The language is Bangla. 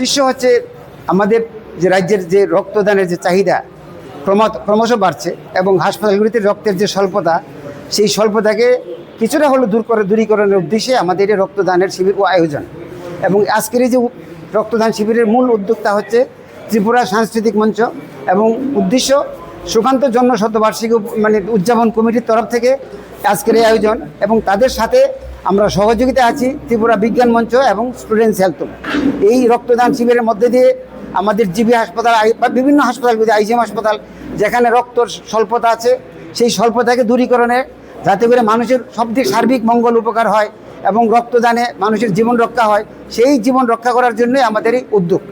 উদ্দেশ্য হচ্ছে আমাদের যে রাজ্যের যে রক্তদানের যে চাহিদা ক্রমশ বাড়ছে এবং হাসপাতালগুলিতে রক্তের যে স্বল্পতা, সেই স্বল্পতাকে কিছুটা হলেও দূরীকরণের উদ্দেশ্যে আমাদের এই রক্তদানের শিবির ও আয়োজন। এবং আজকের এই যে রক্তদান শিবিরের মূল উদ্যোক্তা হচ্ছে ত্রিপুরা সাংস্কৃতিক মঞ্চ এবং উদ্দেশ্য সুকান্ত জন্ম শতবার্ষিকী উদযাপন কমিটির তরফ থেকে আজকের এই আয়োজন। এবং তাদের সাথে আমরা সহযোগিতা আছি ত্রিপুরা বিজ্ঞান মঞ্চ এবং স্টুডেন্টস হেলথ। এই রক্তদান শিবিরের মধ্যে দিয়ে আমাদের জিবি হাসপাতাল বা বিভিন্ন হাসপাতালগুলি, আইজিএম হাসপাতাল যেখানে রক্তর স্বল্পতা আছে, সেই স্বল্পতাকে দূরীকরণে যাতে করে মানুষের সব দিক সার্বিক মঙ্গল উপকার হয় এবং রক্তদানে মানুষের জীবন রক্ষা হয়, সেই জীবন রক্ষা করার জন্যই আমাদের এই উদ্যোগ।